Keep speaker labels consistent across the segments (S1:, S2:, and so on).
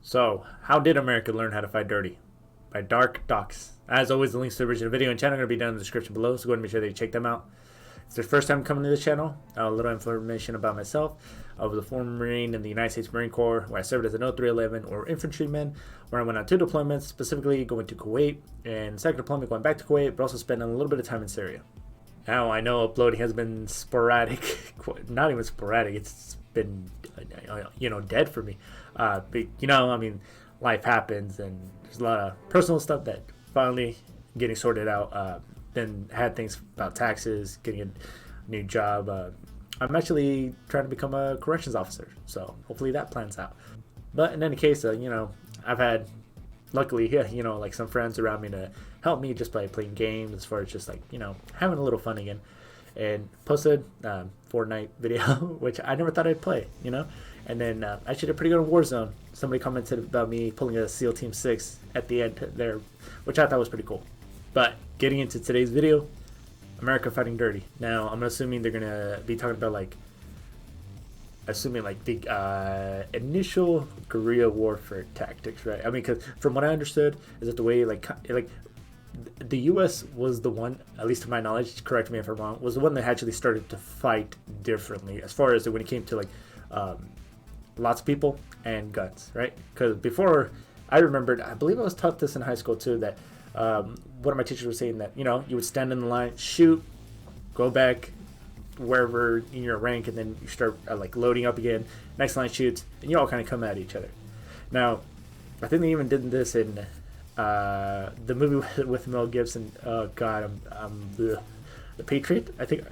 S1: So, how did America learn how to fight dirty? By Dark Docs. As always, the links to the original video and channel are going to be down in the description below, so go ahead and make sure that you check them out. If it's your first time coming to this channel, a little information about myself. I was a former Marine in the United States Marine Corps, where I served as an 0311 or infantryman, where I went on 2 deployments, specifically going to Kuwait, and second deployment going back to Kuwait, but also spending a little bit of time in Syria. Now, I know uploading has been sporadic, not even sporadic, it's been, dead for me. But, I mean, life happens, and there's a lot of personal stuff that finally getting sorted out. Then had things about taxes, getting a new job. I'm actually trying to become a corrections officer, so hopefully that plans out. But in any case, I've had, luckily, like some friends around me to help me just by playing games, as far as just like, having a little fun again. And posted Fortnite video, which I never thought I'd play, And then I actually did pretty good on Warzone. Somebody commented about me pulling a SEAL Team 6 at the end there, which I thought was pretty cool. But getting into today's video, America fighting dirty. Now, I'm assuming they're going to be talking about the initial guerrilla warfare tactics, right? I mean, because from what I understood is that the way, the U.S. was the one, at least to my knowledge, correct me if I'm wrong, was the one that actually started to fight differently as far as when it came to lots of people and guns, right? Because before, I remembered, I believe I was taught this in high school too, that one of my teachers was saying that you would stand in the line, shoot, go back wherever in your rank, and then you start loading up again. Next line shoots, and you all kind of come at each other. Now, I think they even did this in the movie with Mel Gibson. Oh God, I'm the Patriot. I think.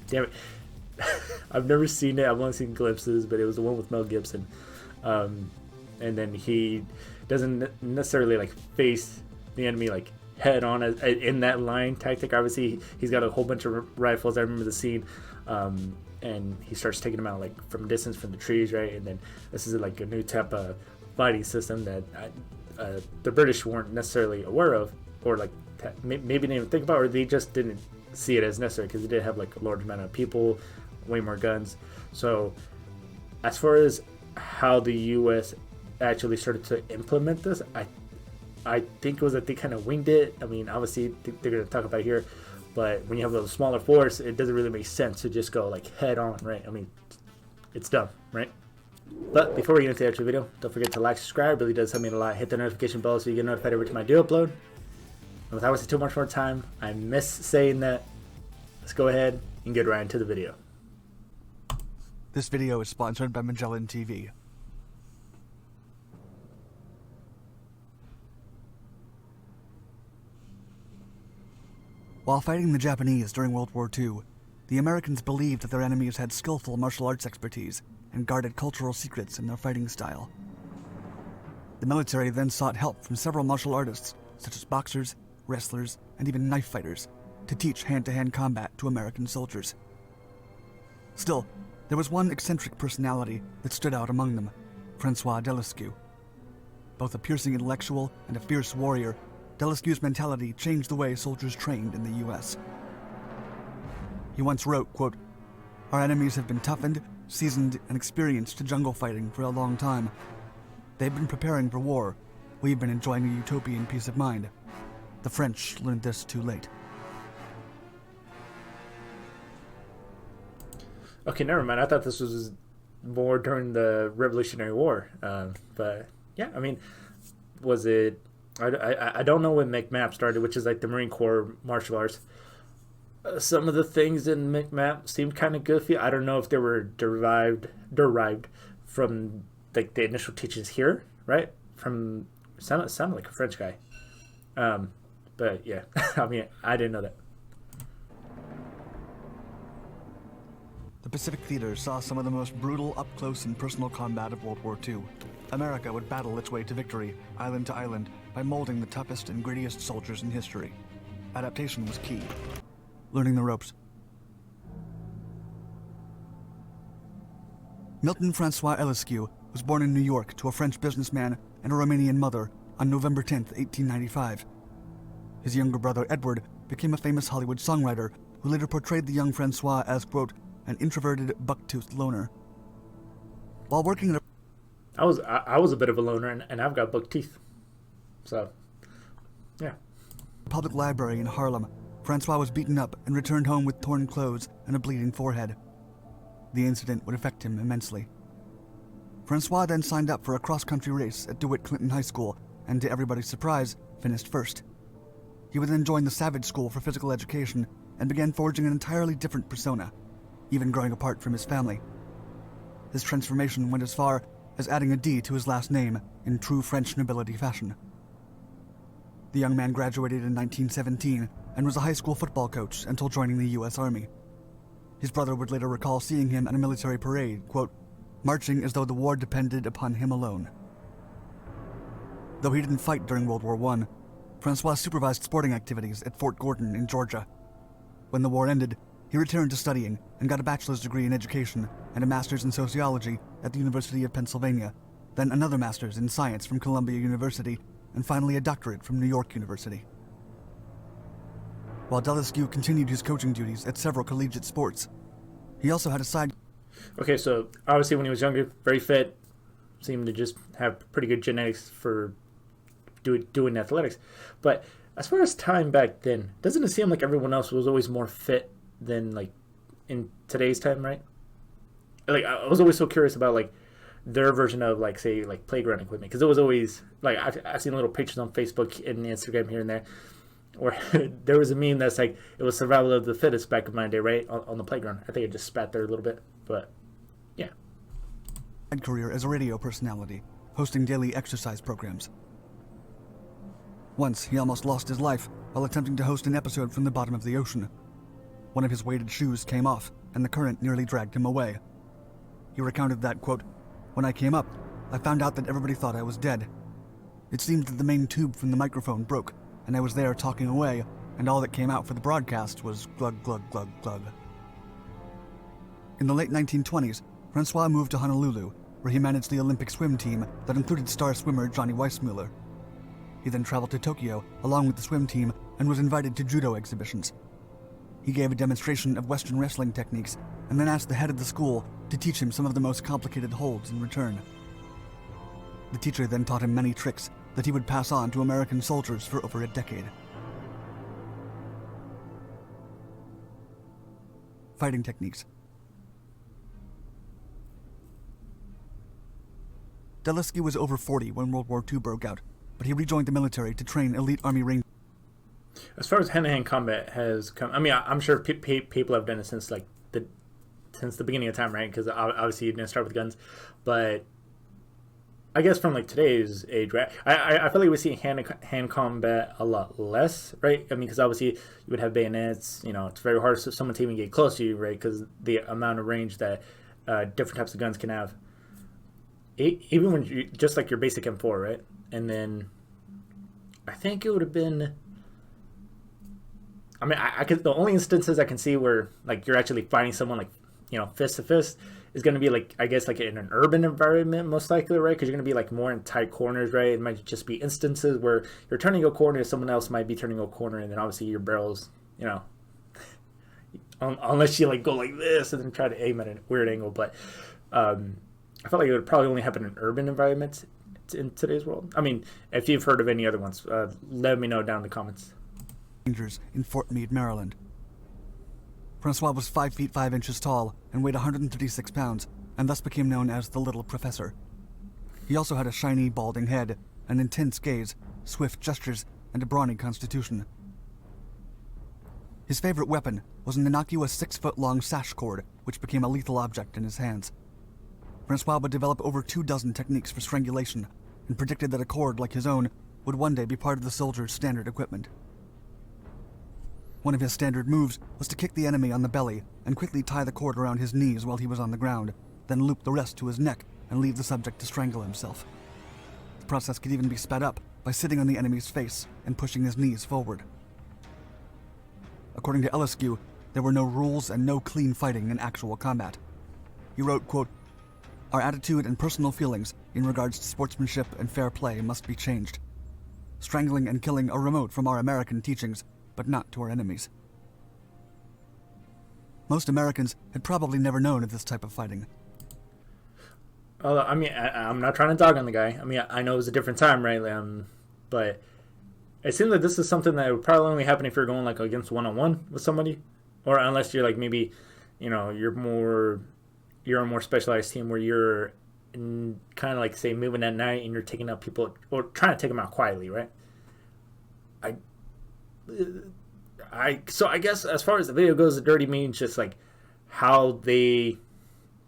S1: Damn it, I've never seen it. I've only seen glimpses, but it was the one with Mel Gibson. And then he doesn't necessarily face the enemy head on in that line tactic. Obviously, he's got a whole bunch of rifles. I remember the scene, and he starts taking them out from distance from the trees, right? And then this is a new type of fighting system that the British weren't necessarily aware of, or maybe didn't even think about, or they just didn't see it as necessary because they did have a large amount of people, way more guns. So as far as how the U.S. actually started to implement this, I think it was that they kind of winged it. I mean, obviously they're going to talk about it here, but when you have a smaller force, it doesn't really make sense to just go head on, right? I mean, it's dumb, right? But before we get into the actual video, don't forget to subscribe. It really does help me a lot. Hit the notification bell so you get notified every time I do upload. And without wasting too much more time, I miss saying that. Let's go ahead and get right into the video.
S2: This video is sponsored by Magellan TV. While fighting the Japanese during World War II, the Americans believed that their enemies had skillful martial arts expertise and guarded cultural secrets in their fighting style. The military then sought help from several martial artists, such as boxers, wrestlers, and even knife fighters, to teach hand-to-hand combat to American soldiers. Still, there was one eccentric personality that stood out among them, François DeLaCuse. Both a piercing intellectual and a fierce warrior, DeLaCuse's mentality changed the way soldiers trained in the U.S. He once wrote, quote, "Our enemies have been toughened, seasoned, and experienced to jungle fighting for a long time. They've been preparing for war. We've been enjoying a utopian peace of mind. The French learned this too late."
S1: Okay, never mind. I thought this was more during the Revolutionary War. But yeah, I mean, was it? I don't know when McMap started, which is the Marine Corps martial arts. Some of the things in McMap seemed kind of goofy. I don't know if they were derived from the initial teachings here, right? From sounded like a French guy. But yeah, I mean, I didn't know that.
S2: The Pacific Theater saw some of the most brutal up-close and personal combat of World War II. America would battle its way to victory, island to island, by molding the toughest and grittiest soldiers in history. Adaptation was key. Learning the ropes. Milton François DeLaCuse was born in New York to a French businessman and a Romanian mother on November 10, 1895. His younger brother Edward became a famous Hollywood songwriter who later portrayed the young François as, quote, an introverted, buck-toothed loner. While working at
S1: I was a bit of a loner, and I've got buck teeth. So, yeah.
S2: Public library in Harlem, Francois was beaten up and returned home with torn clothes and a bleeding forehead. The incident would affect him immensely. Francois then signed up for a cross-country race at DeWitt Clinton High School and, to everybody's surprise, finished first. He would then join the Savage School for Physical Education and began forging an entirely different persona, even growing apart from his family. His transformation went as far as adding a D to his last name in true French nobility fashion. The young man graduated in 1917 and was a high school football coach until joining the U.S. Army. His brother would later recall seeing him at a military parade, quote, marching as though the war depended upon him alone. Though he didn't fight during World War I, Francois supervised sporting activities at Fort Gordon in Georgia. When the war ended, he returned to studying and got a bachelor's degree in education and a master's in sociology at the University of Pennsylvania, then another master's in science from Columbia University, and finally a doctorate from New York University. While DeLaCuse continued his coaching duties at several collegiate sports, he also had a side...
S1: Okay, so obviously when he was younger, very fit, seemed to just have pretty good genetics for doing athletics. But as far as time back then, doesn't it seem like everyone else was always more fit than like in today's time, right? Like I was always so curious about like their version of like say like playground equipment, because it was always like I've seen little pictures on Facebook and Instagram here and there where there was a meme that's like it was survival of the fittest back in my day, right, on the playground. I think it just spat there a little bit, but yeah.
S2: Career as a radio personality, hosting daily exercise programs. Once, he almost lost his life while attempting to host an episode from the bottom of the ocean. One of his weighted shoes came off, and the current nearly dragged him away. He recounted that, quote, when I came up, I found out that everybody thought I was dead. It seemed that the main tube from the microphone broke, and I was there talking away, and all that came out for the broadcast was glug, glug, glug, glug. In the late 1920s, Francois moved to Honolulu, where he managed the Olympic swim team that included star swimmer Johnny Weissmuller. He then traveled to Tokyo along with the swim team and was invited to judo exhibitions. He gave a demonstration of Western wrestling techniques and then asked the head of the school to teach him some of the most complicated holds in return. The teacher then taught him many tricks that he would pass on to American soldiers for over a decade. Fighting techniques. DeLaCuse was over 40 when World War II broke out, but he rejoined the military to train elite Army Rangers.
S1: As far as hand-to-hand combat has come, I mean, I'm sure people have done it since the beginning of time, right? Because obviously you didn't start with guns, but I guess from like today's age, right? I feel like we see hand combat a lot less, right? I mean, because obviously you would have bayonets. You know, it's very hard for someone to even get close to you, right? Because the amount of range that different types of guns can have. Even when you just like your basic M4, right? And then I think it would have been. I mean, I could. The only instances I can see where like you're actually fighting someone like, you know, fist to fist is going to be like, I guess, like in an urban environment, most likely, right? Because you're going to be like more in tight corners, right? It might just be instances where you're turning a corner, someone else might be turning a corner, and then obviously your barrels, you know, unless you like go like this and then try to aim at a weird angle. But I felt like it would probably only happen in urban environments in today's world. I mean, if you've heard of any other ones, let me know down in the comments.
S2: In Fort Meade, Maryland. Francois was 5 feet 5 inches tall and weighed 136 pounds, and thus became known as the Little Professor. He also had a shiny, balding head, an intense gaze, swift gestures, and a brawny constitution. His favorite weapon was an innocuous 6-foot-long sash cord, which became a lethal object in his hands. Francois would develop over 24 techniques for strangulation, and predicted that a cord like his own would one day be part of the soldier's standard equipment. One of his standard moves was to kick the enemy on the belly and quickly tie the cord around his knees while he was on the ground, then loop the rest to his neck and leave the subject to strangle himself. The process could even be sped up by sitting on the enemy's face and pushing his knees forward. According to DeLaCuse, there were no rules and no clean fighting in actual combat. He wrote, quote, "Our attitude and personal feelings in regards to sportsmanship and fair play must be changed. Strangling and killing are remote from our American teachings, but not to our enemies." Most Americans had probably never known of this type of fighting.
S1: I mean, I'm not trying to dog on the guy. I mean, I know it was a different time, right? But it seems like this is something that would probably only happen if you're going like against one on one with somebody, or unless you're like maybe, you're a more specialized team where you're kind of like say moving at night and you're taking out people or trying to take them out quietly, right? I so I guess as far as the video goes, the dirty means just like how they,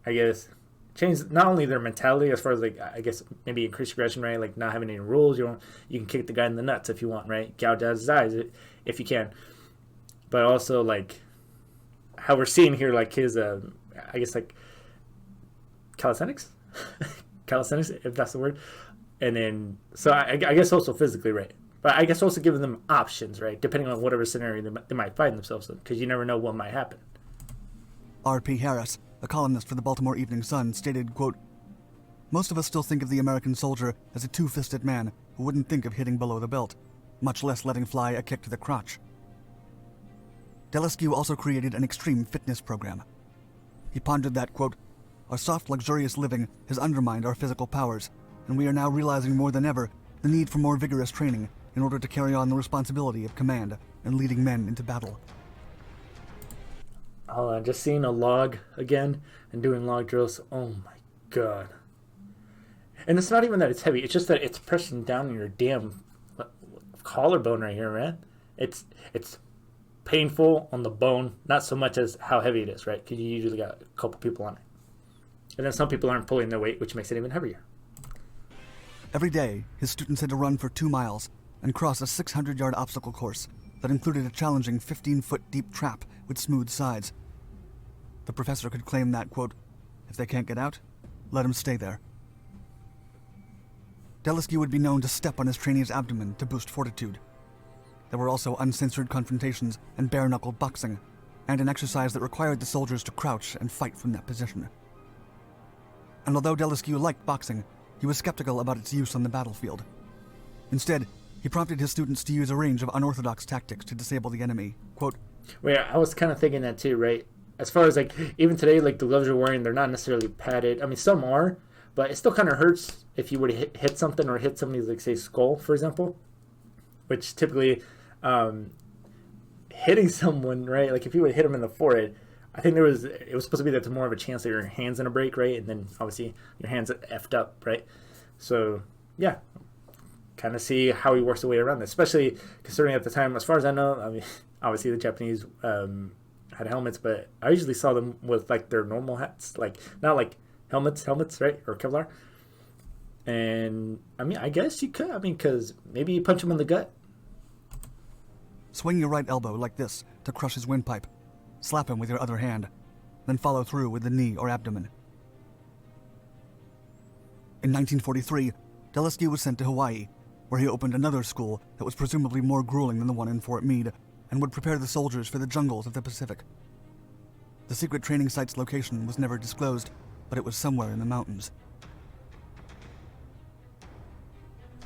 S1: I guess, change not only their mentality as far as like I guess maybe increase aggression, right? Like not having any rules. You can kick the guy in the nuts if you want, right? Gouge out his eyes if you can. But also like how we're seeing here, like his I guess like calisthenics, calisthenics if that's the word. And then so I guess also physically, right? But I guess also giving them options, right? Depending on whatever scenario they might find themselves in, because you never know what might happen.
S2: R.P. Harris, a columnist for the Baltimore Evening Sun, stated, quote, "Most of us still think of the American soldier as a two-fisted man who wouldn't think of hitting below the belt, much less letting fly a kick to the crotch." DeLaCuse also created an extreme fitness program. He pondered that, quote, "Our soft, luxurious living has undermined our physical powers, and we are now realizing more than ever the need for more vigorous training in order to carry on the responsibility of command and leading men into battle."
S1: Just seeing a log again and doing log drills. Oh my god. And it's not even that it's heavy. It's just that it's pressing down on your damn collarbone right here, man. It's painful on the bone, not so much as how heavy it is, right? Because you usually got a couple people on it. And then some people aren't pulling their weight, which makes it even heavier.
S2: Every day, his students had to run for 2 miles and cross a 600-yard obstacle course that included a challenging 15-foot deep trap with smooth sides. The professor could claim that, quote, "If they can't get out, let them stay there." DeLaCuse would be known to step on his trainee's abdomen to boost fortitude. There were also uncensored confrontations and bare-knuckle boxing, and an exercise that required the soldiers to crouch and fight from that position. And although DeLaCuse liked boxing, he was skeptical about its use on the battlefield. Instead, he prompted his students to use a range of unorthodox tactics to disable the enemy. Quote,
S1: "Wait, I was kind of thinking that too, right? As far as like even today, like the gloves you're wearing, they're not necessarily padded. I mean, some are, but it still kind of hurts if you were to hit something or hit somebody's like say skull, for example, which typically hitting someone, right? Like if you would hit them in the forehead, I think it was supposed to be that more of a chance that your hand's gonna break, right? And then obviously your hand's effed up, right? So yeah, kind of see how he works the way around this, especially considering at the time, as far as I know, I mean, obviously the Japanese had helmets, but I usually saw them with like their normal hats, like not like helmets, right, or Kevlar. And I mean, I guess you could, I mean, because maybe you punch him in the gut.
S2: "Swing your right elbow like this to crush his windpipe. Slap him with your other hand, then follow through with the knee or abdomen." In 1943, DeLaCuse was sent to Hawaii, where he opened another school that was presumably more grueling than the one in Fort Meade, and would prepare the soldiers for the jungles of the Pacific. The secret training site's location was never disclosed, but it was somewhere in the mountains.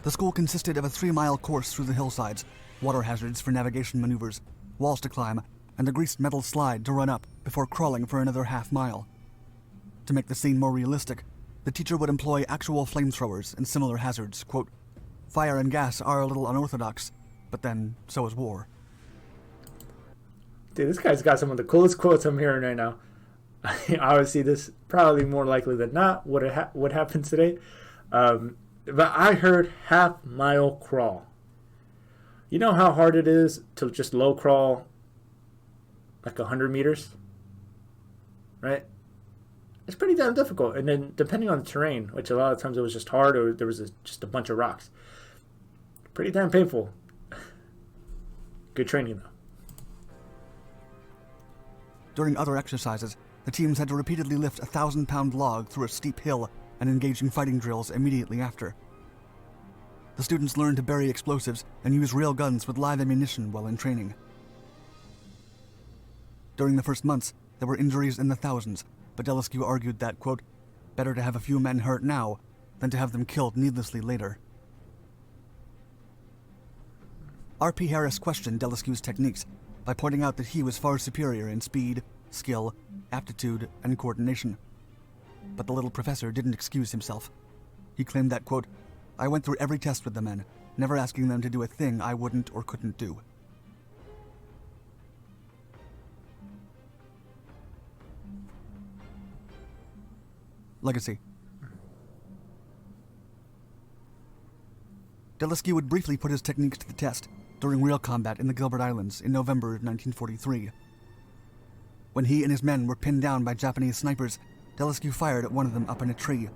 S2: The school consisted of a 3-mile course through the hillsides, water hazards for navigation maneuvers, walls to climb, and a greased metal slide to run up before crawling for another half-mile. To make the scene more realistic, the teacher would employ actual flamethrowers and similar hazards. Quote, "Fire and gas are a little unorthodox, but then so is war."
S1: Dude, this guy's got some of the coolest quotes I'm hearing right now. Obviously, this probably more likely than not would happen today. But I heard half-mile crawl. You know how hard it is to just low crawl like 100 meters? Right? It's pretty damn difficult. And then depending on the terrain, which a lot of times it was just hard or there was just a bunch of rocks. Pretty damn painful. Good training, though.
S2: During other exercises, the teams had to repeatedly lift a 1,000-pound log through a steep hill and engage in fighting drills immediately after. The students learned to bury explosives and use real guns with live ammunition while in training. During the first months, there were injuries in the thousands, but DeLaCuse argued that, quote, "Better to have a few men hurt now than to have them killed needlessly later." R.P. Harris questioned DeLaCuse's techniques by pointing out that he was far superior in speed, skill, aptitude, and coordination. but the little professor didn't excuse himself. He claimed that, quote, "I went through every test with the men, never asking them to do a thing I wouldn't or couldn't do." Legacy. DeLaCuse would briefly put his techniques to the test during real combat in the Gilbert Islands in November of 1943. When he and his men were pinned down by Japanese snipers, DeLaCuse fired at one of them up in a tree.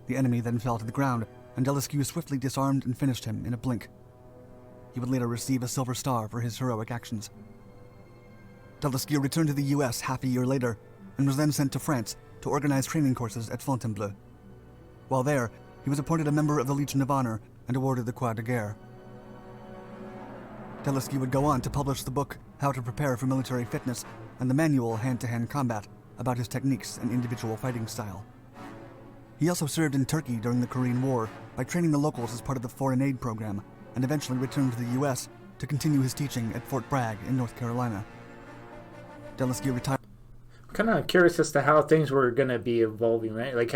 S2: The enemy then fell to the ground, and DeLaCuse swiftly disarmed and finished him in a blink. He would later receive a Silver Star for his heroic actions. DeLaCuse returned to the U.S. half a year later, and was then sent to France to organize training courses at Fontainebleau. While there, he was appointed a member of the Legion of Honor and awarded the Croix de Guerre. DeLaCuse would go on to publish the book How to Prepare for Military Fitness and the manual Hand-to-Hand Combat about his techniques and individual fighting style. He also served in Turkey during the Korean War by training the locals as part of the Foreign Aid Program, and eventually returned to the U.S. to continue his teaching at Fort Bragg in North Carolina. DeLaCuse retired.
S1: Kind of curious as to how things were going to be evolving, right? Like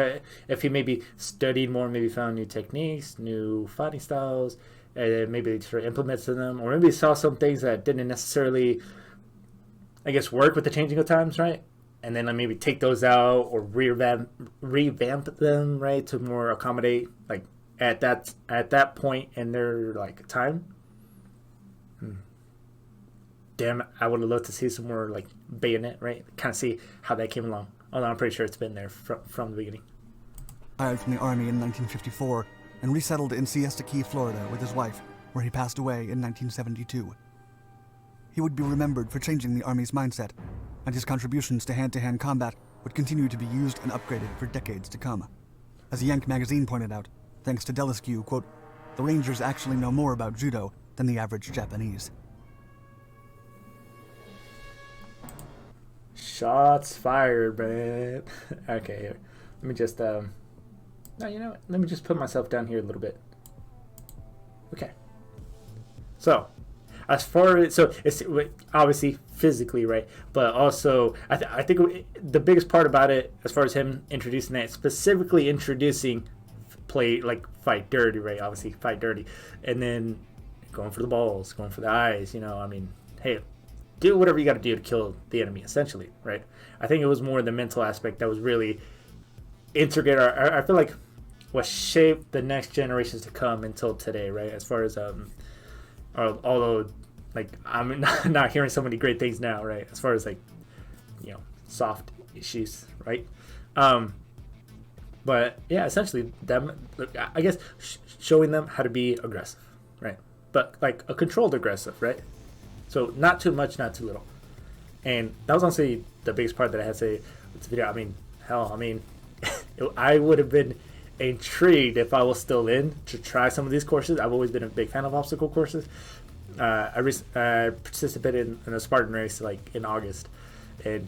S1: if he maybe studied more, maybe found new techniques, new fighting styles, and maybe sort of implemented them, or maybe saw some things that didn't necessarily, I guess, work with the changing of times, right? And then maybe take those out or revamp them, right, to more accommodate, like at that point in their like time. Damn, I would have loved to see some more like Bayonet, right? Kind of see how that came along. Although I'm pretty sure it's been there from the beginning.
S2: Retired from the Army in 1954 and resettled in Siesta Key, Florida with his wife, where he passed away in 1972. He would be remembered for changing the Army's mindset, and his contributions to hand-to-hand combat would continue to be used and upgraded for decades to come. As Yank magazine pointed out, thanks to DeLaCuse, quote, "The Rangers actually know more about judo than the average Japanese."
S1: Shots fired, man. Okay, here. Let me just, no, you know what? Let me just put myself down here a little bit. Okay. So, as far as, so it's obviously physically, right? But also, I think the biggest part about it, as far as him introducing that, specifically introducing fight dirty, right? Obviously, fight dirty. And then going for the balls, going for the eyes, you know, I mean, hey, do whatever you got to do to kill the enemy, essentially, right? I think it was more the mental aspect that was really integrated. I feel like what shaped the next generations to come until today, right? As far as although like I'm not hearing so many great things now, right? As far as like, you know, soft issues, right? But yeah, essentially them, I guess, showing them how to be aggressive, right? But like a controlled aggressive, right? So not too much, not too little. And that was honestly the biggest part that I had to say with this video. I mean, hell, I mean, I would have been intrigued if I was still in to try some of these courses. I've always been a big fan of obstacle courses. I participated in a Spartan race like in August, and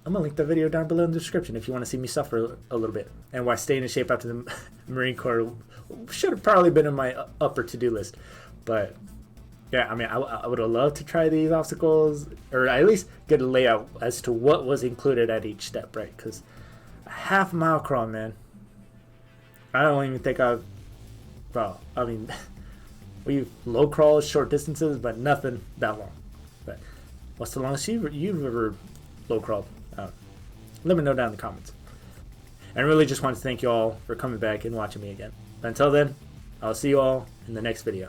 S1: I'm gonna link the video down below in the description if you want to see me suffer a little bit, and why staying in shape after the Marine Corps should have probably been in my upper to-do list. But yeah, I mean, I would have loved to try these obstacles, or at least get a layout as to what was included at each step, right? Because a half-mile crawl, man, I don't even think I've, well, I mean, we've low crawls, short distances, but nothing that long. But what's the longest you've ever low crawled? Let me know down in the comments. And I really just want to thank you all for coming back and watching me again. But until then, I'll see you all in the next video.